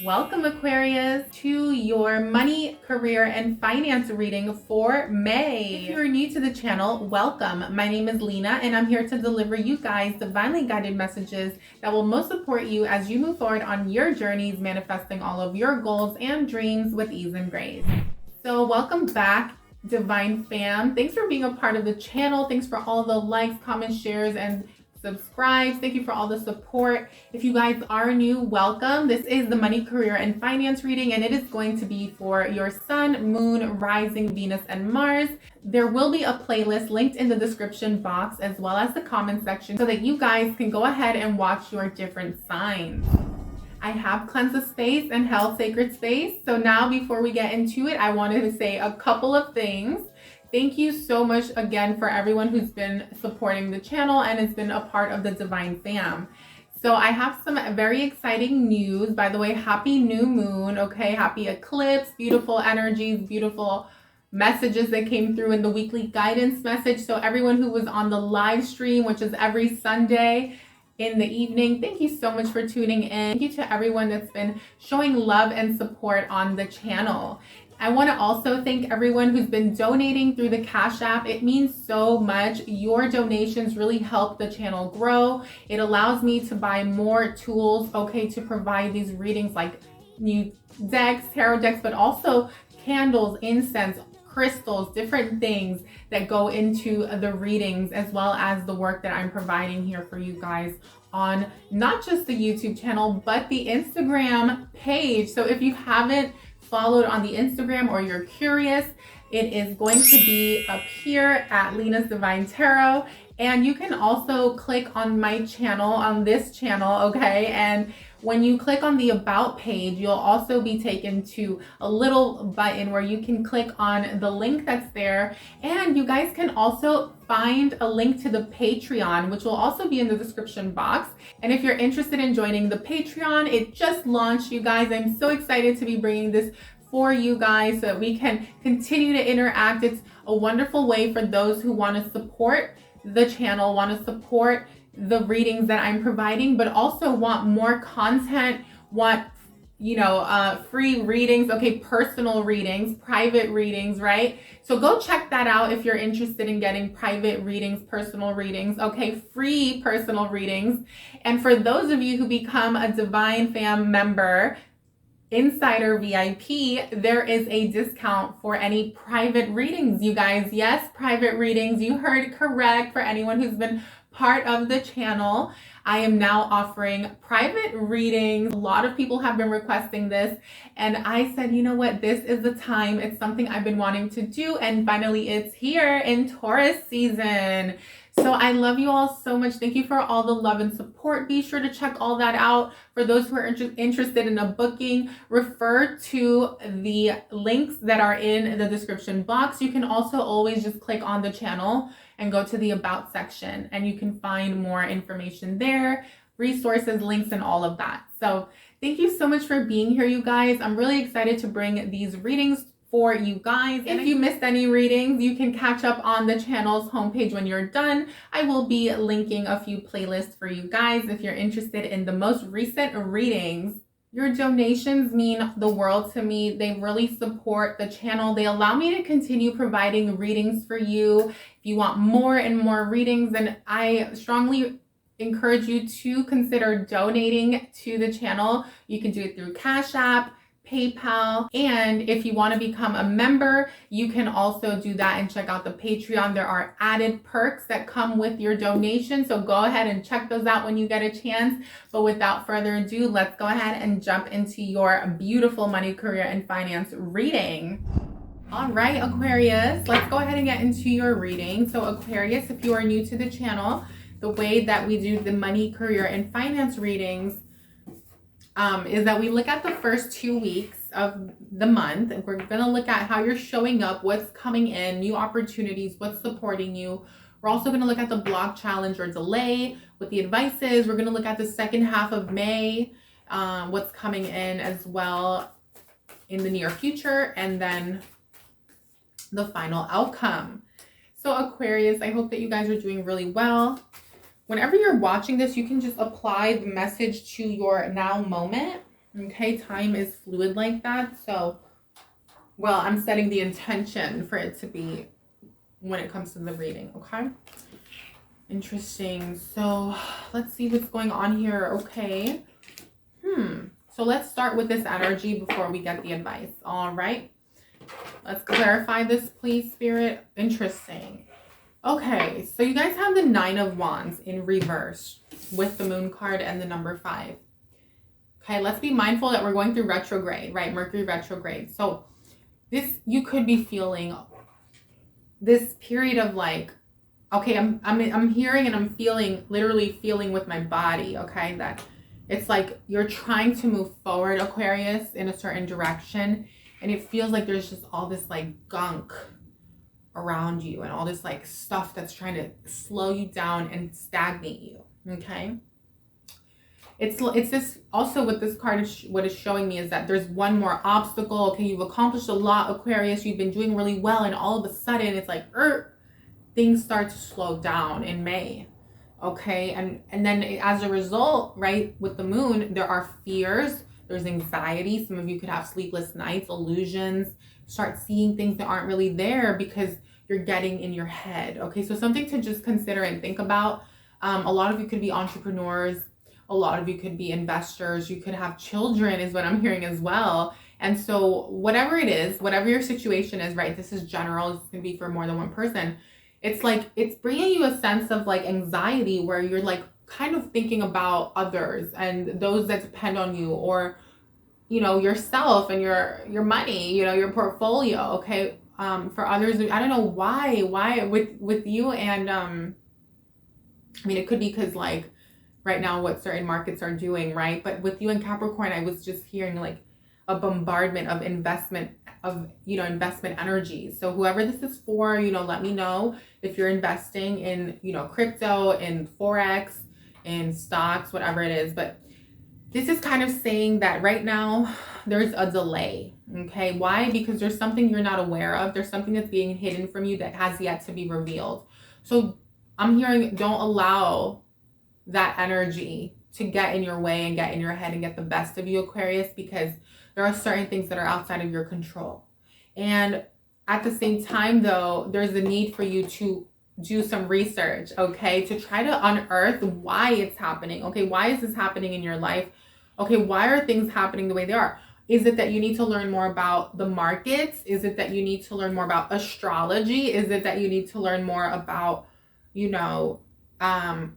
Welcome, Aquarius, to your money, career, and finance reading for May. If you're new to the channel, welcome. My name is Lena, and I'm here to deliver you guys divinely guided messages that will most support you as you move forward on your journeys, manifesting all of your goals and dreams with ease and grace. So welcome back, Divine fam. Thanks for being a part of the channel. Thanks for all the likes, comments, shares, and subscribes. Thank you for all the support. If you guys are new, welcome. This is the money, career, and finance reading, and it is going to be for your sun, moon, rising, Venus, and Mars. There will be a playlist linked in the description box as well as the comment section so that you guys can go ahead and watch your different signs. I have cleansed the space and held sacred space. So now before we get into it, I wanted to say a couple of things. Thank you so much again for everyone who's been supporting the channel and has been a part of the Divine fam. So I have some very exciting news. By the way, happy new moon, okay? Happy eclipse, beautiful energies, beautiful messages that came through in the weekly guidance message. So everyone who was on the live stream, which is every Sunday in the evening, thank you so much for tuning in. Thank you to everyone that's been showing love and support on the channel. I want to also thank everyone who's been donating through the Cash App. It means so much. Your donations really help the channel grow. It allows me to buy more tools, okay, to provide these readings like new decks, tarot decks, but also candles, incense, crystals, different things that go into the readings, as well as the work that I'm providing here for you guys on not just the YouTube channel, but the Instagram page. So if you haven't followed on the Instagram or you're curious, it is going to be up here at Lena's Divine Tarot. And you can also click on my channel, on this channel, okay? And when you click on the About page, you'll also be taken to a little button where you can click on the link that's there. And you guys can also find a link to the Patreon, which will also be in the description box. And if you're interested in joining the Patreon, it just launched, you guys. I'm so excited to be bringing this for you guys so that we can continue to interact. It's a wonderful way for those who want to support the channel, want to support the readings that I'm providing, but also want more content, want, free readings, okay, personal readings, private readings, right? So go check that out if you're interested in getting private readings, personal readings, okay, free personal readings. And for those of you who become a Divine Fam member, Insider VIP, there is a discount for any private readings, you guys. Yes, private readings. You heard correct. For anyone who's been part of the channel, I am now offering private readings. A lot of people have been requesting this, and I said, you know what, this is the time. It's something I've been wanting to do, and finally it's here in Taurus season. So I love you all so much. Thank you for all the love and support. Be sure to check all that out. For those who are interested in a booking, refer to the links that are in the description box. You can also always just click on the channel and go to the About section, and you can find more information there, resources, links, and all of that. So thank you so much for being here, you guys. I'm really excited to bring these readings for you guys. If you missed any readings, you can catch up on the channel's homepage when you're done. I will be linking a few playlists for you guys if you're interested in the most recent readings. Your donations mean the world to me. They really support the channel. They allow me to continue providing readings for you. If you want more and more readings, then I strongly encourage you to consider donating to the channel. You can do it through Cash App, PayPal, and if you want to become a member, you can also do that and check out the Patreon. There are added perks that come with your donation, so go ahead and check those out when you get a chance. But without further ado, let's go ahead and jump into your beautiful money, career, and finance reading. All right, Aquarius, let's go ahead and get into your reading. So Aquarius, if you are new to the channel, the way that we do the money, career, and finance readings is that we look at the first 2 weeks of the month. And we're going to look at how you're showing up, what's coming in, new opportunities, what's supporting you. We're also going to look at the block, challenge, or delay, what the advice is. We're going to look at the second half of May, what's coming in as well in the near future, and then the final outcome. So Aquarius, I hope that you guys are doing really well. Whenever you're watching this, you can just apply the message to your now moment. Okay, time is fluid like that. So, well, I'm setting the intention for it to be when it comes to the reading, okay? Interesting. So let's see what's going on here. Okay. So let's start with this energy before we get the advice. All right. Let's clarify this, please, Spirit. Interesting. Okay. So you guys have the 9 of Wands in reverse with the Moon card and the number 5. Okay. Let's be mindful that we're going through retrograde, right? Mercury retrograde. So this, you could be feeling this period of like, okay, I'm hearing and I'm feeling, literally feeling with my body, okay, that it's like you're trying to move forward, Aquarius, in a certain direction, and it feels like there's just all this like gunk around you and all this like stuff that's trying to slow you down and stagnate you, okay? It's this also with this card, what it's showing me is that there's one more obstacle. Okay, you've accomplished a lot, Aquarius, you've been doing really well, and all of a sudden it's like, things start to slow down in May. Okay, and then as a result, right, with the moon, there are fears, there's anxiety. Some of you could have sleepless nights, illusions, start seeing things that aren't really there because you're getting in your head. Okay, so something to just consider and think about. A lot of you could be entrepreneurs, a lot of you could be investors, you could have children is what I'm hearing as well. And so whatever it is, whatever your situation is, right, this is general, this can be for more than one person. It's like, it's bringing you a sense of like anxiety where you're like kind of thinking about others and those that depend on you, or, you know, yourself and your money, you know, your portfolio. Okay. For others, I don't know why with you. And, I mean, it could be because like right now what certain markets are doing, right? But with you and Capricorn, I was just hearing like a bombardment of investment energies. So whoever this is for, you know, let me know if you're investing in, you know, crypto, in Forex, in stocks, whatever it is. But this is kind of saying that right now there's a delay. Okay. Why? Because there's something you're not aware of. There's something that's being hidden from you that has yet to be revealed. So I'm hearing, don't allow that energy to get in your way and get in your head and get the best of you, Aquarius, because there are certain things that are outside of your control. And at the same time, though, there's a need for you to do some research, okay, to try to unearth why it's happening. Okay, why is this happening in your life? Okay, why are things happening the way they are? Is it that you need to learn more about the markets? Is it that you need to learn more about astrology? Is it that you need to learn more about, you know,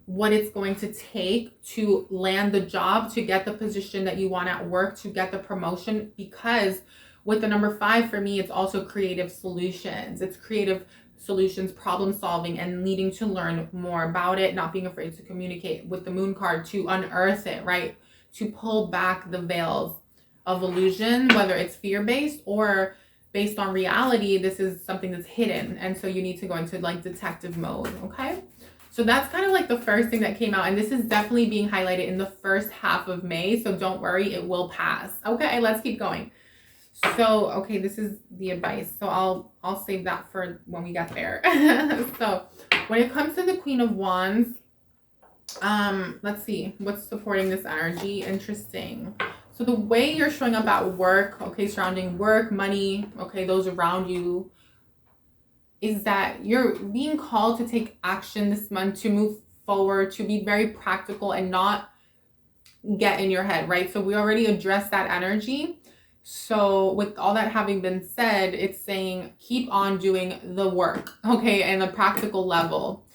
what it's going to take to land the job, to get the position that you want at work, to get the promotion? Because with the number 5, for me, it's also creative solutions. It's creative solutions, problem solving, and needing to learn more about it, not being afraid to communicate with the moon card, to unearth it, right? To pull back the veils of illusion, whether it's fear-based or based on reality. This is something that's hidden. And so you need to go into like detective mode, okay? So that's kind of like the first thing that came out. And this is definitely being highlighted in the first half of May. So don't worry, it will pass. Okay, let's keep going. So, okay, this is the advice. So I'll save that for when we get there. So when it comes to the Queen of Wands, let's see what's supporting this energy. Interesting. So the way you're showing up at work, okay, surrounding work, money, okay, those around you, is that you're being called to take action this month, to move forward, to be very practical and not get in your head, right? So we already addressed that energy. So with all that having been said, it's saying keep on doing the work, okay, and the practical level.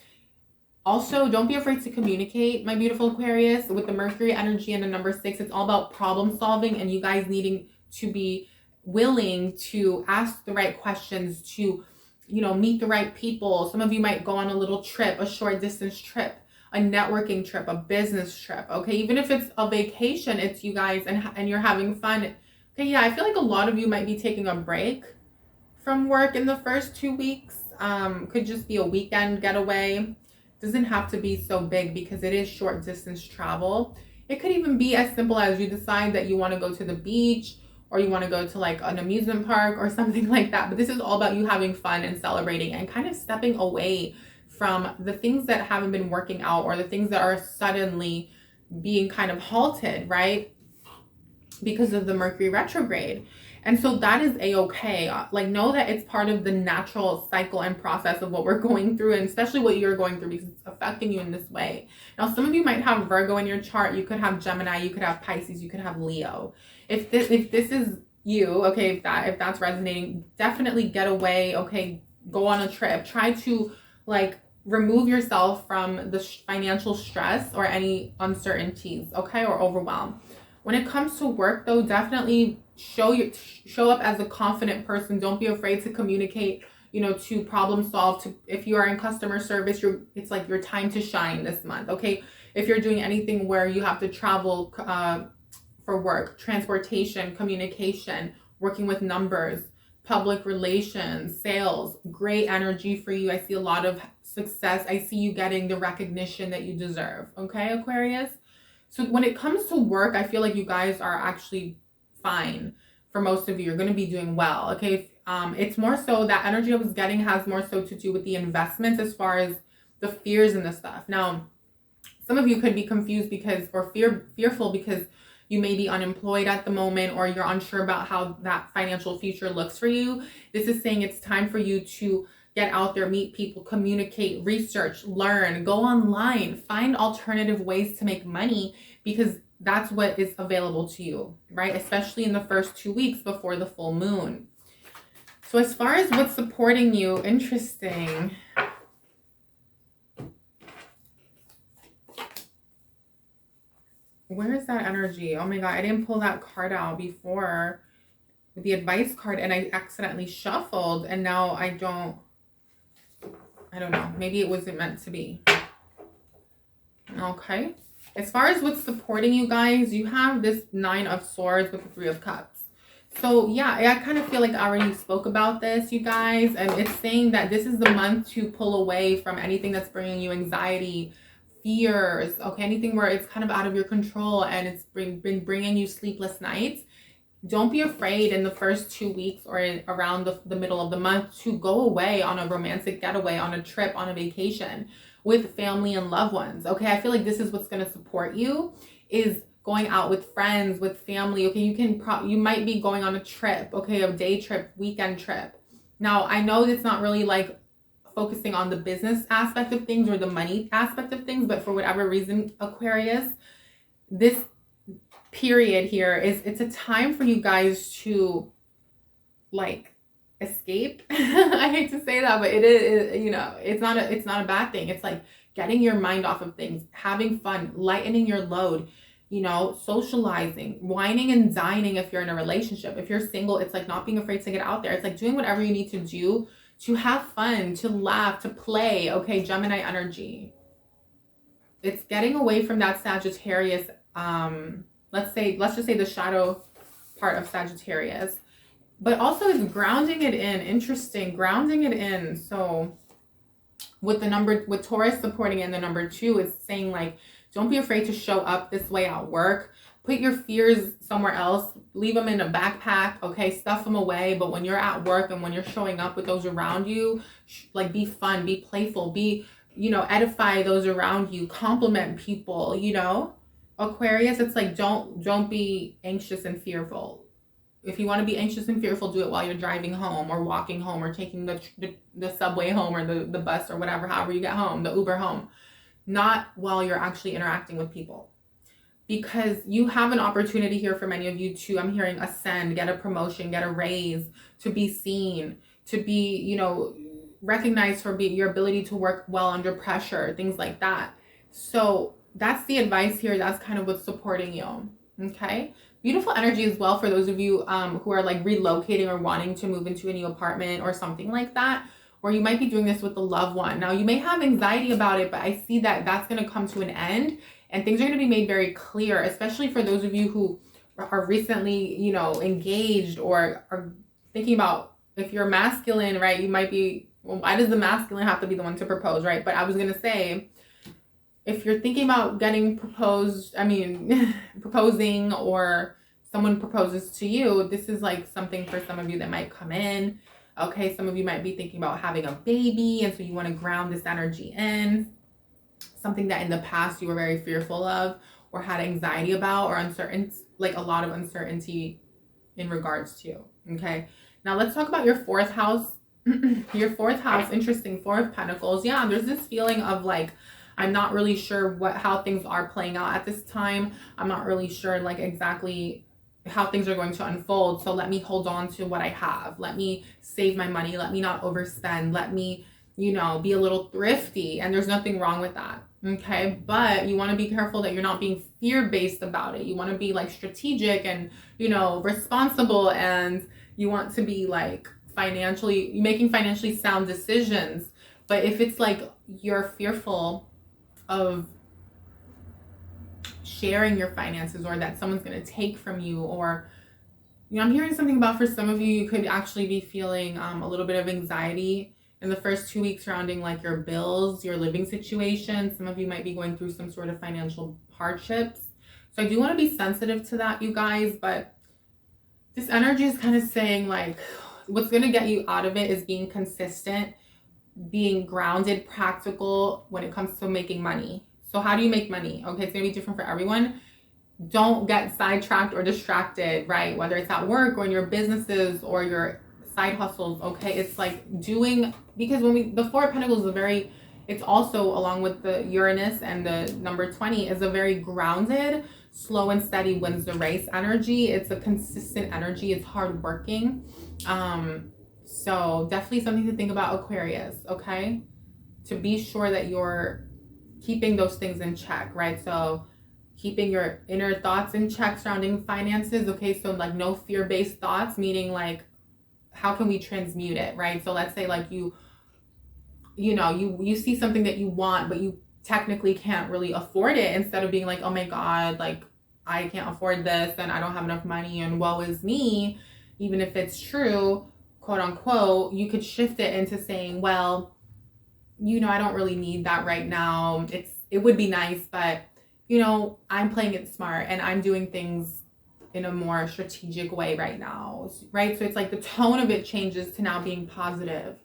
Also, don't be afraid to communicate, my beautiful Aquarius. With the Mercury energy and the number 6, it's all about problem solving and you guys needing to be willing to ask the right questions, to, you know, meet the right people. Some of you might go on a little trip, a short distance trip, a networking trip, a business trip, okay? Even if it's a vacation, it's you guys and you're having fun. Okay, yeah, I feel like a lot of you might be taking a break from work in the first 2 weeks. Could just be a weekend getaway. Doesn't have to be so big because it is short distance travel. It could even be as simple as you decide that you want to go to the beach, or you want to go to like an amusement park or something like that. But this is all about you having fun and celebrating and kind of stepping away from the things that haven't been working out or the things that are suddenly being kind of halted, right? because of the Mercury retrograde. And so that is a-okay. Like, know that it's part of the natural cycle and process of what we're going through, and especially what you're going through, because it's affecting you in this way. Now, some of you might have Virgo in your chart. You could have Gemini, you could have Pisces, you could have Leo. If this is you, okay, if that's resonating, definitely get away, okay, go on a trip. Try to, like, remove yourself from the financial stress or any uncertainties, okay, or overwhelm. When it comes to work, though, definitely show up as a confident person. Don't be afraid to communicate, you know, to problem solve. To, if you are in customer service, it's like your time to shine this month, okay? If you're doing anything where you have to travel for work, transportation, communication, working with numbers, public relations, sales, great energy for you. I see a lot of success. I see you getting the recognition that you deserve, okay, Aquarius? So when it comes to work, I feel like you guys are actually fine. For most of you, you're going to be doing well, okay? It's more so that energy I was getting has more so to do with the investments as far as the fears and the stuff. Now, some of you could be confused because, or fearful because you may be unemployed at the moment, or you're unsure about how that financial future looks for you. This is saying it's time for you to get out there, meet people, communicate, research, learn, go online, find alternative ways to make money, because that's what is available to you, right? Especially in the first 2 weeks before the full moon. So as far as what's supporting you, interesting. Where is that energy? Oh my God, I didn't pull that card out before, the advice card, and I accidentally shuffled, and now I don't know. Maybe it wasn't meant to be. Okay. As far as what's supporting you guys, you have this 9 of Swords with the 3 of Cups. So yeah, I kind of feel like I already spoke about this, you guys. And it's saying that this is the month to pull away from anything that's bringing you anxiety, fears, okay? Anything where it's kind of out of your control and it's been bringing you sleepless nights. Don't be afraid in the first 2 weeks or around the middle of the month to go away on a romantic getaway, on a trip, on a vacation with family and loved ones, okay? I feel like this is what's going to support you, is going out with friends, with family, okay? You might be going on a trip, okay? A day trip, weekend trip. Now, I know it's not really like focusing on the business aspect of things or the money aspect of things, but for whatever reason, Aquarius, this period here it's a time for you guys to, like, escape. I hate to say that, but it is, you know, it's not a bad thing. It's like getting your mind off of things, having fun, lightening your load, you know, socializing, whining and dining if you're in a relationship. If you're single, it's like not being afraid to get out there. It's like doing whatever you need to do to have fun, to laugh, to play, okay? Gemini energy. It's getting away from that Sagittarius, let's just say the shadow part of Sagittarius, but also is grounding it in. Interesting, grounding it in. So with Taurus supporting in the number 2, it's saying, like, don't be afraid to show up this way at work. Put your fears somewhere else. Leave them in a backpack, okay? Stuff them away. But when you're at work and when you're showing up with those around you, like, be fun, be playful, be, you know, edify those around you, compliment people, you know? Aquarius, it's like, don't be anxious and fearful. If you want to be anxious and fearful, do it while you're driving home or walking home or taking the subway home or the bus or whatever, however you get home, the Uber home. Not while you're actually interacting with people. Because you have an opportunity here for many of you to, I'm hearing, ascend, get a promotion, get a raise, to be seen, to be, you know, recognized for your ability to work well under pressure, things like that. So that's the advice here. That's kind of what's supporting you, okay? Beautiful energy as well for those of you who are, like, relocating or wanting to move into a new apartment or something like that, or you might be doing this with a loved one. Now, you may have anxiety about it, but I see that that's going to come to an end and things are going to be made very clear, especially for those of you who are recently, you know, engaged or are thinking about, if you're masculine, right, you might be, well, why does the masculine have to be the one to propose, right? But I was going to say, if you're thinking about getting proposing, or someone proposes to you, this is like something for some of you that might come in. Okay, some of you might be thinking about having a baby, and so you want to ground this energy in something that in the past you were very fearful of, or had anxiety about, or uncertain, like a lot of uncertainty in regards to. Okay, now let's talk about your fourth house. Your fourth house, interesting, Four of Pentacles. Yeah, there's this feeling of like, I'm not really sure how things are playing out at this time. I'm not really sure like exactly how things are going to unfold. So let me hold on to what I have. Let me save my money. Let me not overspend. Let me, you know, be a little thrifty. And there's nothing wrong with that. Okay. But you want to be careful that you're not being fear-based about it. You want to be like strategic and, you know, responsible, and you want to be like making financially sound decisions. But if it's like you're fearful of sharing your finances, or that someone's going to take from you, or, you know, I'm hearing something about, for some of you, you could actually be feeling a little bit of anxiety in the first 2 weeks surrounding like your bills, your living situation. Some of you might be going through some sort of financial hardships. So I do want to be sensitive to that, you guys. But this energy is kind of saying like, what's going to get you out of it is being consistent, being grounded, practical when it comes to making money. So how do you make money? Okay, it's going to be different for everyone. Don't get sidetracked or distracted, right? Whether it's at work or in your businesses or your side hustles, okay? It's like because the Four of Pentacles is it's also, along with the Uranus and the number 20, is a very grounded, slow and steady wins the race energy. It's a consistent energy. It's hardworking. So definitely something to think about, Aquarius, okay? To be sure that you're keeping those things in check, right? So keeping your inner thoughts in check surrounding finances, okay? So like no fear-based thoughts, meaning like, how can we transmute it, right? So let's say like you see something that you want, but you technically can't really afford it. Instead of being like, oh my God, like I can't afford this and I don't have enough money and woe is me, even if it's true, quote unquote, you could shift it into saying, well, you know, I don't really need that right now. It would be nice, but you know, I'm playing it smart and I'm doing things in a more strategic way right now, right? So it's like the tone of it changes to now being positive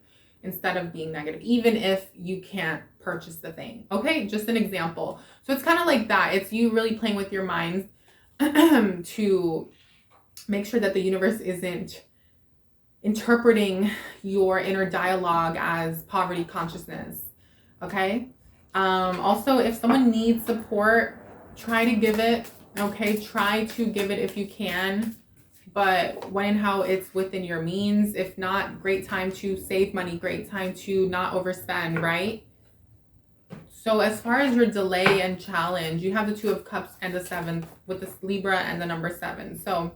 instead of being negative, even if you can't purchase the thing. Okay, just an example. So it's kind of like that. It's you really playing with your mind to make sure that the universe isn't interpreting your inner dialogue as poverty consciousness. Okay. Also, if someone needs support, try to give it. Okay. Try to give it if you can, but when and how it's within your means. If not, great time to save money, great time to not overspend, right? So as far as your delay and challenge, you have the Two of Cups and the Seventh with this Libra and the number 7. So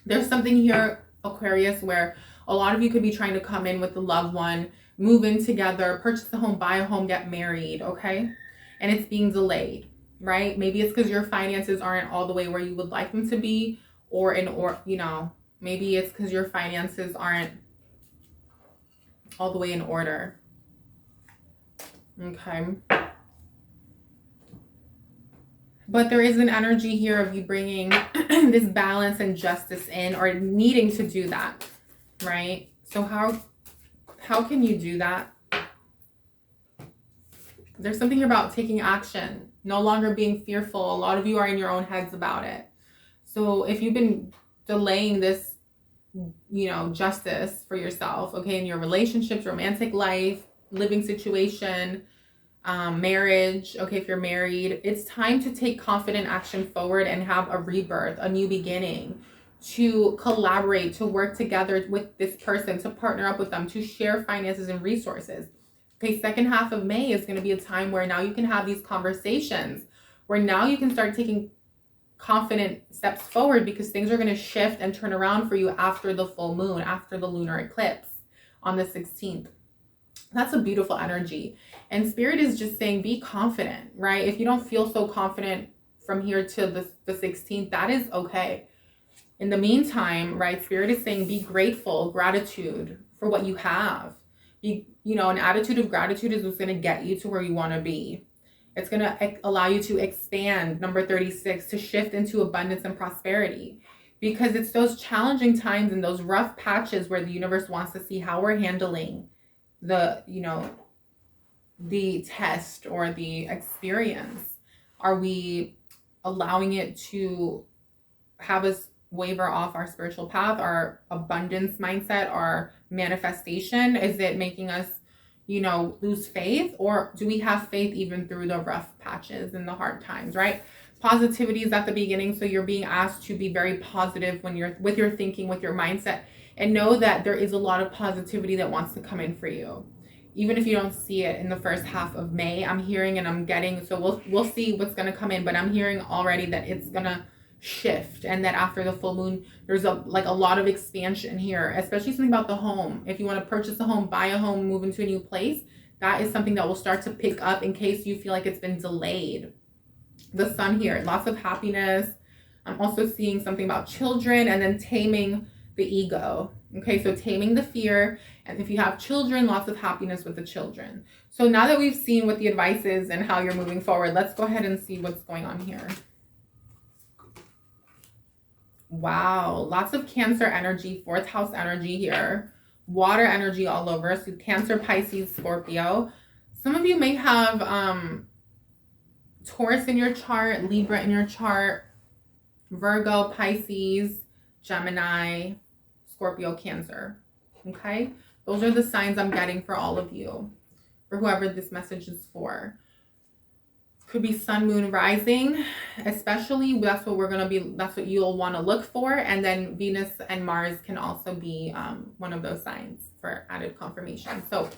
there's something here, Aquarius, where a lot of you could be trying to come in with the loved one, move in together, purchase a home, buy a home, get married, okay? And it's being delayed, right? Maybe it's because your finances aren't all the way where you would like them to be, or maybe it's because your finances aren't all the way in order. Okay. But there is an energy here of you bringing this balance and justice in, or needing to do that, right? So how can you do that? There's something about taking action, no longer being fearful. A lot of you are in your own heads about it. So if you've been delaying this, justice for yourself, okay, in your relationships, romantic life, living situation, marriage, okay, if you're married, it's time to take confident action forward and have a rebirth, a new beginning, to collaborate, to work together with this person, to partner up with them, to share finances and resources. Okay, second half of May is going to be a time where now you can have these conversations, where now you can start taking confident steps forward, because things are going to shift and turn around for you after the full moon, after the lunar eclipse on the 16th. That's a beautiful energy. And Spirit is just saying, be confident, right? If you don't feel so confident from here to the 16th, that is okay. In the meantime, right, Spirit is saying, be grateful, gratitude for what you have. An attitude of gratitude is what's going to get you to where you want to be. It's going to allow you to expand, number 36, to shift into abundance and prosperity. Because it's those challenging times and those rough patches where the universe wants to see how we're handling the test or the experience. Are we allowing it to have us waver off our spiritual path, our abundance mindset, our manifestation? Is it making us, you know, lose faith? Or do we have faith even through the rough patches and the hard times, right? Positivity is at the beginning. So you're being asked to be very positive when you're with your thinking, with your mindset, and know that there is a lot of positivity that wants to come in for you. Even if you don't see it in the first half of May, I'm hearing and I'm getting, so we'll see what's going to come in, but I'm hearing already that it's going to shift, and that after the full moon, there's a lot of expansion here, especially something about the home. If you want to purchase a home, buy a home, move into a new place, that is something that will start to pick up in case you feel like it's been delayed. The sun here, lots of happiness. I'm also seeing something about children, and then taming the ego. Okay, so taming the fear. And if you have children, lots of happiness with the children. So now that we've seen what the advice is and how you're moving forward, let's go ahead and see what's going on here. Wow, lots of Cancer energy, fourth house energy here. Water energy all over. So Cancer, Pisces, Scorpio. Some of you may have Taurus in your chart, Libra in your chart, Virgo, Pisces, Gemini, Scorpio, Cancer. Okay, those are the signs I'm getting for all of you, for whoever this message is for. Could be sun, moon, rising, especially. That's what we're going to be, that's what you'll want to look for. And then Venus and Mars can also be one of those signs for added confirmation. So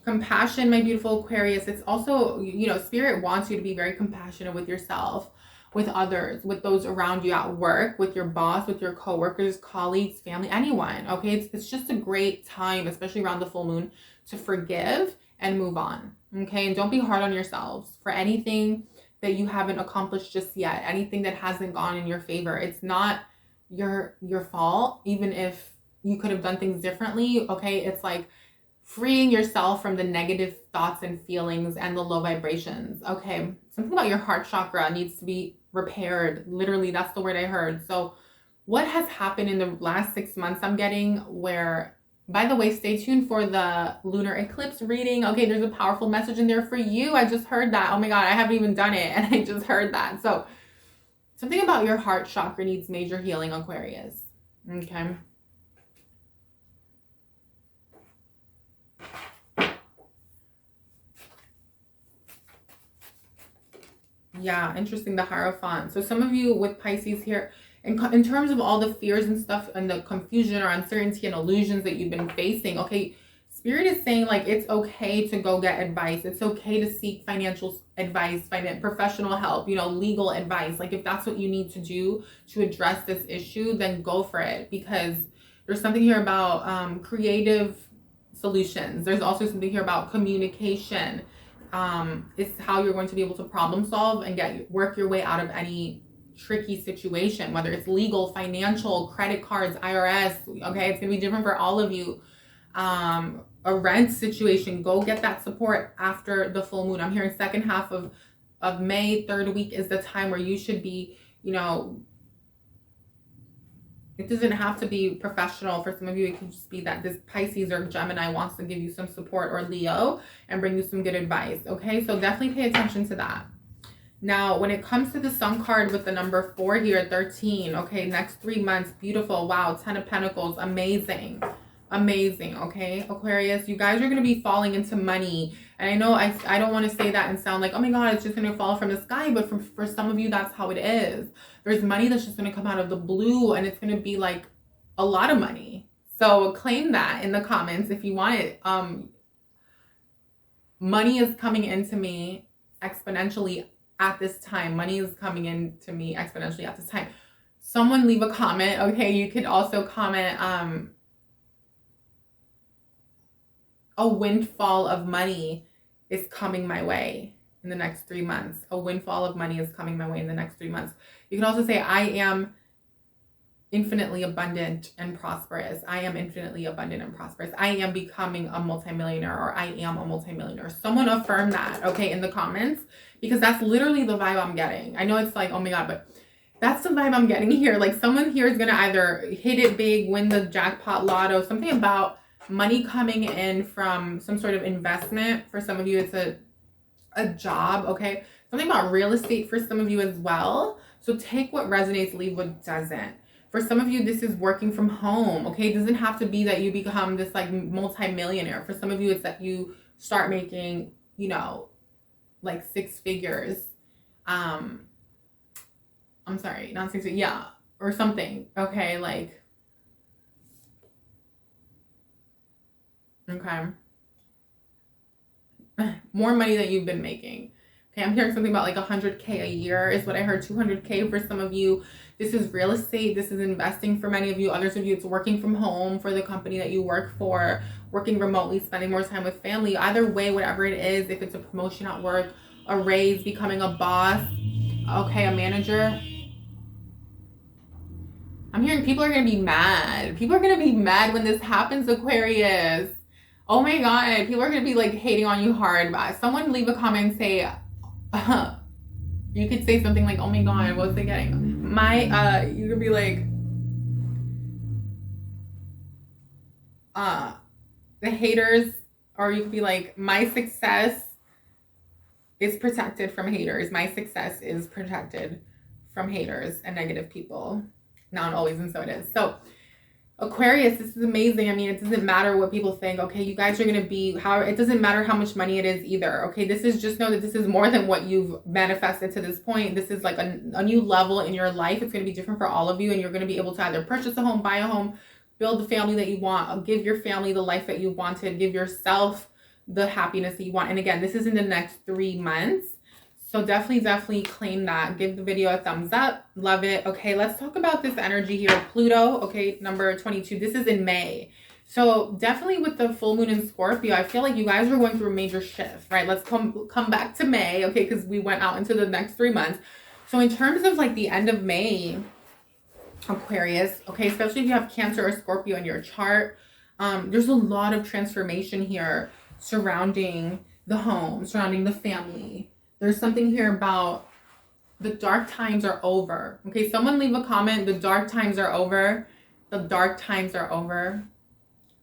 compassion, my beautiful Aquarius. It's also, you know, Spirit wants you to be very compassionate with yourself, with others, with those around you at work, with your boss, with your coworkers, colleagues, family, anyone. Okay, it's just a great time, especially around the full moon, to forgive and move on. Okay, and don't be hard on yourselves for anything that you haven't accomplished just yet, anything that hasn't gone in your favor. It's not your fault, even if you could have done things differently. Okay, it's like freeing yourself from the negative thoughts and feelings and the low vibrations. Okay, something about your heart chakra needs to be repaired. Literally, that's the word I heard. So what has happened in the last 6 months, I'm getting where, by the way, stay tuned for the lunar eclipse reading. Okay, there's a powerful message in there for you. I just heard that. Oh my God, I haven't even done it, and I just heard that. So something about your heart chakra needs major healing, Aquarius. Okay. Yeah, interesting, the Hierophant. So some of you with Pisces here, in terms of all the fears and stuff and the confusion or uncertainty and illusions that you've been facing, okay, Spirit is saying like it's okay to go get advice. It's okay to seek financial advice, professional help, you know, legal advice. Like if that's what you need to do to address this issue, then go for it, because there's something here about creative solutions. There's also something here about communication. It's how you're going to be able to problem solve and work your way out of any tricky situation, whether it's legal, financial, credit cards, IRS. Okay, it's gonna be different for all of you. A rent situation, go get that support after the full moon. I'm hearing second half of May, third week is the time where you should be, you know, it doesn't have to be professional. For some of you, it can just be that this Pisces or Gemini wants to give you some support, or Leo, and bring you some good advice. Okay, so definitely pay attention to that. Now, when it comes to the Sun card with the number 4 here, 13, okay, next 3 months, beautiful. Wow, 10 of Pentacles, amazing. Amazing, okay, Aquarius, you guys are going to be falling into money. And I know I don't want to say that and sound like, oh my God, it's just going to fall from the sky. But for some of you, that's how it is. There's money that's just going to come out of the blue, and it's going to be like a lot of money. So claim that in the comments if you want it. Money is coming into me exponentially at this time. Money is coming into me exponentially at this time. Someone leave a comment. Okay, you could also comment a windfall of money is coming my way in the next 3 months. A windfall of money is coming my way in the next 3 months. You can also say, I am infinitely abundant and prosperous. I am infinitely abundant and prosperous. I am becoming a multimillionaire, or I am a multimillionaire. Someone affirm that, okay, in the comments, because that's literally the vibe I'm getting. I know it's like, oh my God, but that's the vibe I'm getting here. Like someone here is going to either hit it big, win the jackpot lotto, something about money coming in from some sort of investment. For some of you, it's a a job, okay? Something about real estate for some of you as well. So take what resonates, leave what doesn't. For some of you, this is working from home, okay? It doesn't have to be that you become this like multi-millionaire. For some of you, it's that you start making, you know, like 6 figures. I'm sorry, not 6 figures, yeah, or something, okay? Like, okay. More money than you've been making. Okay, I'm hearing something about like 100K a year is what I heard. 200K for some of you. This is real estate. This is investing for many of you. Others of you, it's working from home for the company that you work for, working remotely, spending more time with family. Either way, whatever it is, if it's a promotion at work, a raise, becoming a boss, okay, a manager. I'm hearing people are going to be mad. People are going to be mad when this happens, Aquarius. Oh my God, people are going to be like hating on you hard. Someone leave a comment and say, you could say something like, oh my God, what's they getting? You could be like, the haters, or you could be like, my success is protected from haters. My success is protected from haters and negative people. Not always, and so it is. So Aquarius, this is amazing. I mean, it doesn't matter what people think. Okay, you guys are going to be, it doesn't matter how much money it is either. Okay, this is, just know that this is more than what you've manifested to this point. This is like a new level in your life. It's going to be different for all of you, and you're going to be able to either purchase a home, buy a home, build the family that you want, give your family the life that you wanted, give yourself the happiness that you want. And again, this is in the next 3 months. So definitely claim that. Give the video a thumbs up. Love it. Okay, let's talk about this energy here. Pluto, okay, number 22. This is in May. So definitely with the full moon in Scorpio, I feel like you guys are going through a major shift, right? Let's come back to May, okay, because we went out into the next 3 months. So in terms of like the end of May, Aquarius, okay, especially if you have Cancer or Scorpio in your chart, there's a lot of transformation here surrounding the home, surrounding the family. There's something here about the dark times are over. Okay, someone leave a comment. The dark times are over. The dark times are over.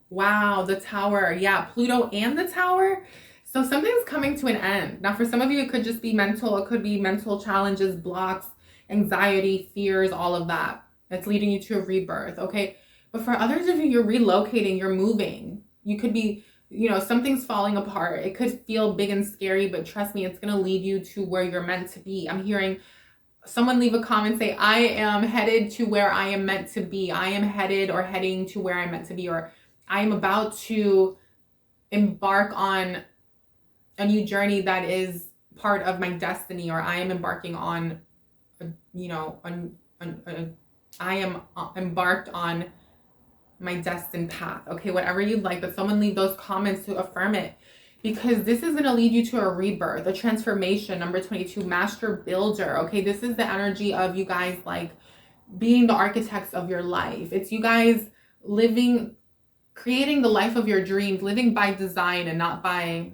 Wow, the Tower. Yeah, Pluto and the Tower. So something's coming to an end. Now, for some of you, it could just be mental. It could be mental challenges, blocks, anxiety, fears, all of that. That's leading you to a rebirth, okay? But for others of you, you're relocating, you're moving. You could be, you know, something's falling apart. It could feel big and scary, but trust me, it's going to lead you to where you're meant to be. I'm hearing someone leave a comment, say, I am headed to where I am meant to be. I am headed or heading to where I'm meant to be, or I am about to embark on a new journey that is part of my destiny, or I am embarking on, I am embarked on my destined path. Okay, whatever you'd like, but someone leave those comments to affirm it, because this is going to lead you to a rebirth, a transformation. Number 22, master builder. Okay, this is the energy of you guys like being the architects of your life. It's you guys living, creating the life of your dreams, living by design and not by,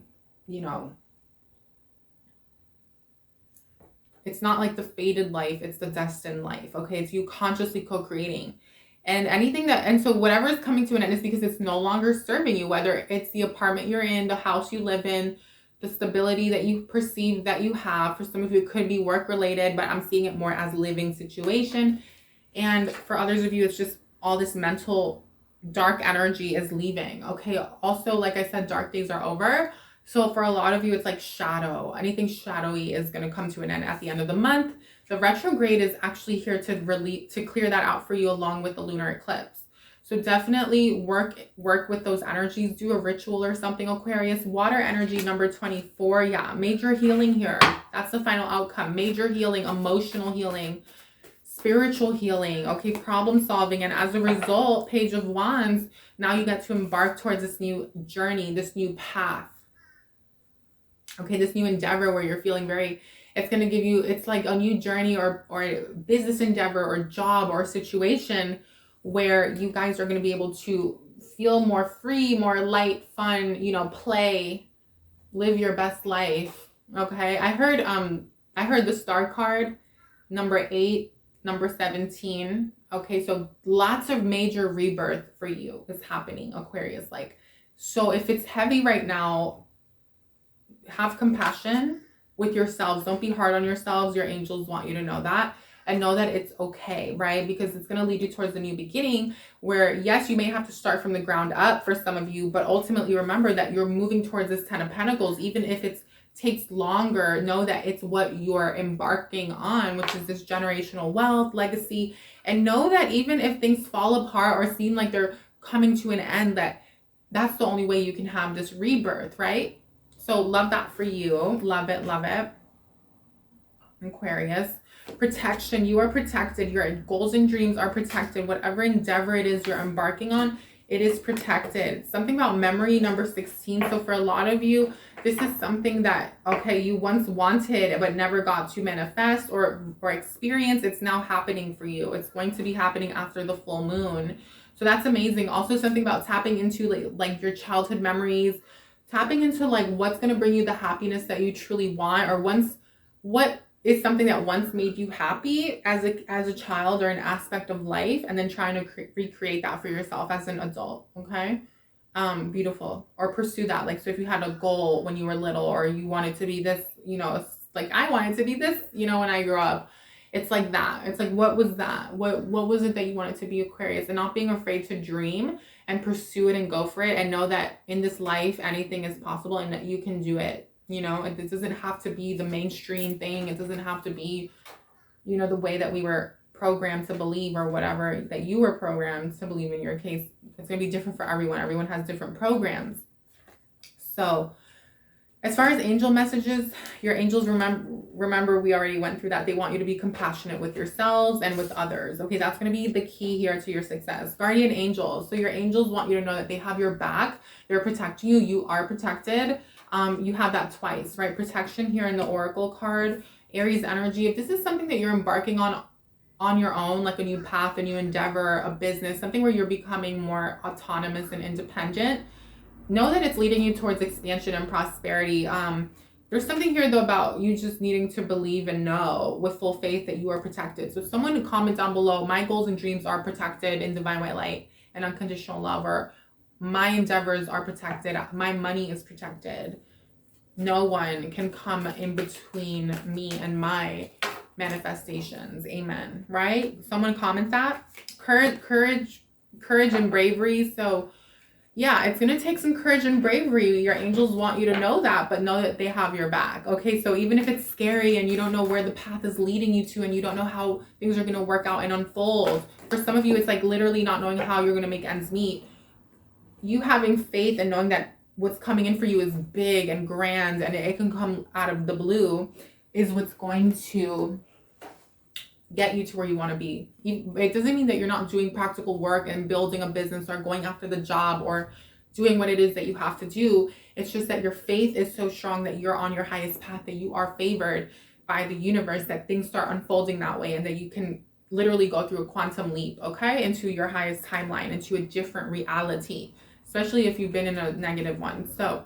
it's not like the fated life, it's the destined life. Okay, it's you consciously co-creating. And so whatever is coming to an end is because it's no longer serving you, whether it's the apartment you're in, the house you live in, the stability that you perceive that you have. For some of you, it could be work related, but I'm seeing it more as living situation. And for others of you, it's just all this mental dark energy is leaving. Okay, also, like I said, dark days are over. So for a lot of you, it's like shadow. Anything shadowy is going to come to an end at the end of the month. The retrograde is actually here to clear that out for you, along with the lunar eclipse. So definitely work with those energies. Do a ritual or something, Aquarius. Water energy, number 24. Yeah, major healing here. That's the final outcome. Major healing, emotional healing, spiritual healing, okay, problem solving. And as a result, Page of Wands, now you get to embark towards this new journey, this new path. Okay, this new endeavor where you're feeling it's going to give you, it's like a new journey or a business endeavor or job or situation where you guys are going to be able to feel more free, more light, fun, play, live your best life. Okay, I heard the star card, number 8, number 17. Okay, so lots of major rebirth for you is happening, Aquarius. So if it's heavy right now, have compassion. with yourselves. Don't be hard on yourselves. Your angels want you to know that. And know that it's okay, right? Because it's going to lead you towards a new beginning where, yes, you may have to start from the ground up for some of you, but ultimately remember that you're moving towards this 10 of Pentacles. Even if it takes longer, know that it's what you're embarking on, which is this generational wealth, legacy. And know that even if things fall apart or seem like they're coming to an end, that's the only way you can have this rebirth, right? So love that for you. Love it, love it. Aquarius. Protection. You are protected. Your goals and dreams are protected. Whatever endeavor it is you're embarking on, it is protected. Something about memory, number 16. So for a lot of you, this is something that, okay, you once wanted but never got to manifest or experience. It's now happening for you. It's going to be happening after the full moon. So that's amazing. Also something about tapping into like your childhood memories, tapping into like what's going to bring you the happiness that you truly want, or what is something that once made you happy as a child or an aspect of life, and then trying to recreate that for yourself as an adult. Okay. Beautiful. Or pursue that. Like, so if you had a goal when you were little, or you wanted to be this, you know, like I wanted to be this, you know, when I grew up, it's like that. It's like, what was that? What was it that you wanted to be, Aquarius? And not being afraid to dream and pursue it and go for it, and know that in this life, anything is possible and that you can do it. You know, it doesn't have to be the mainstream thing. It doesn't have to be, you know, the way that we were programmed to believe, or whatever that you were programmed to believe. In your case, it's going to be different for everyone. Everyone has different programs. So as far as angel messages, your angels, remember we already went through that. They want you to be compassionate with yourselves and with others. Okay, that's going to be the key here to your success. Guardian angels. So your angels want you to know that they have your back. They're protecting you. You are protected. You have that twice, right? Protection here in the Oracle card. Aries energy. If this is something that you're embarking on your own, like a new path, a new endeavor, a business, something where you're becoming more autonomous and independent, know that it's leading you towards expansion and prosperity. There's something here though about you just needing to believe and know with full faith that you are protected. So someone who comment down below, my goals and dreams are protected in divine white light and unconditional love, or my endeavors are protected, my money is protected. No one can come in between me and my manifestations. Amen. Right? Someone comment that. Courage and bravery. So yeah, it's going to take some courage and bravery. Your angels want you to know that, but know that they have your back. Okay, so even if it's scary and you don't know where the path is leading you to, and you don't know how things are going to work out and unfold, for some of you, it's like literally not knowing how you're going to make ends meet. You having faith and knowing that what's coming in for you is big and grand, and it can come out of the blue, is what's going to get you to where you want to be. It doesn't mean that you're not doing practical work and building a business or going after the job or doing what it is that you have to do. It's just that your faith is so strong that you're on your highest path, that you are favored by the universe, that things start unfolding that way, and that you can literally go through a quantum leap, okay, into your highest timeline, into a different reality, especially if you've been in a negative one. So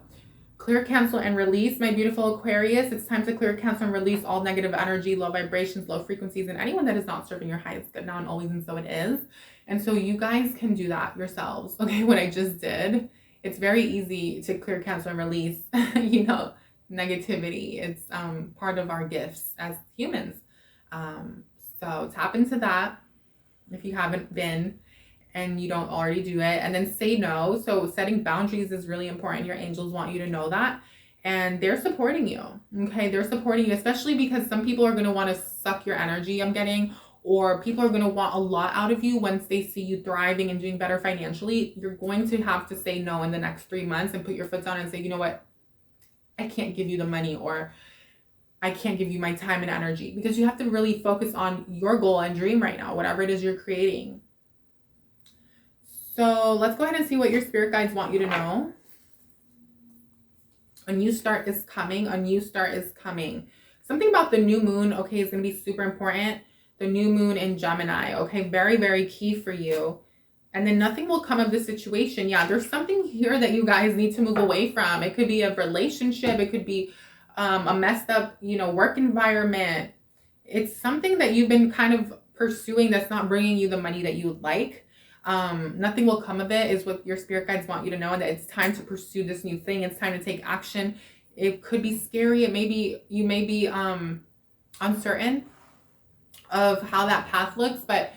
clear, cancel, and release, my beautiful Aquarius. It's time to clear, cancel, and release all negative energy, low vibrations, low frequencies, and anyone that is not serving your highest good now and always, and so it is. And so you guys can do that yourselves. Okay, what I just did, it's very easy to clear, cancel, and release, you know, negativity. It's part of our gifts as humans. So tap into that if you haven't been and you don't already do it, and then say no. So setting boundaries is really important. Your angels want you to know that, and they're supporting you. Okay, they're supporting you, especially because some people are going to want to suck your energy, I'm getting, or people are going to want a lot out of you once they see you thriving and doing better financially. You're going to have to say no in the next 3 months and put your foot down and say, you know what, I can't give you the money, or I can't give you my time and energy, because you have to really focus on your goal and dream right now, whatever it is you're creating. So let's go ahead and see what your spirit guides want you to know. A new start is coming. A new start is coming. Something about the new moon, okay, is going to be super important. The new moon in Gemini, okay, very, very key for you. And then nothing will come of this situation. Yeah, there's something here that you guys need to move away from. It could be a relationship. It could be a messed up, you know, work environment. It's something that you've been kind of pursuing that's not bringing you the money that you would like. Nothing will come of it is what your spirit guides want you to know, and that it's time to pursue this new thing. It's time to take action. It could be scary. You may be uncertain of how that path looks, but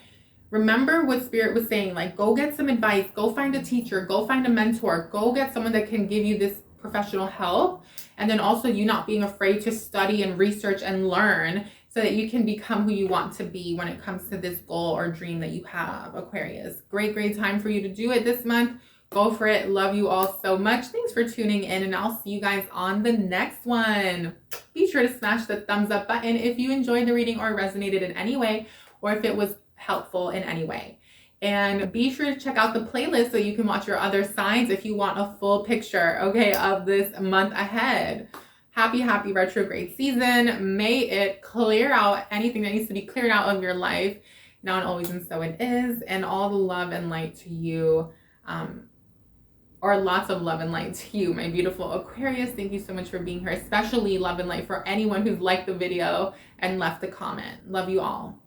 remember what Spirit was saying, like, go get some advice, go find a teacher, go find a mentor, go get someone that can give you this professional help. And then also you not being afraid to study and research and learn so that you can become who you want to be when it comes to this goal or dream that you have, Aquarius. Great time for you to do it this month. Go for it. Love you all so much. Thanks for tuning in, and I'll see you guys on the next one. Be sure to smash the thumbs up button if you enjoyed the reading or resonated in any way, or if it was helpful in any way. And be sure to check out the playlist so you can watch your other signs if you want a full picture, okay, of this month ahead. Happy retrograde season. May it clear out anything that needs to be cleared out of your life now and always, and so it is. And all the love and light to you, or lots of love and light to you, my beautiful Aquarius. Thank you so much for being here, especially love and light for anyone who's liked the video and left a comment. Love you all.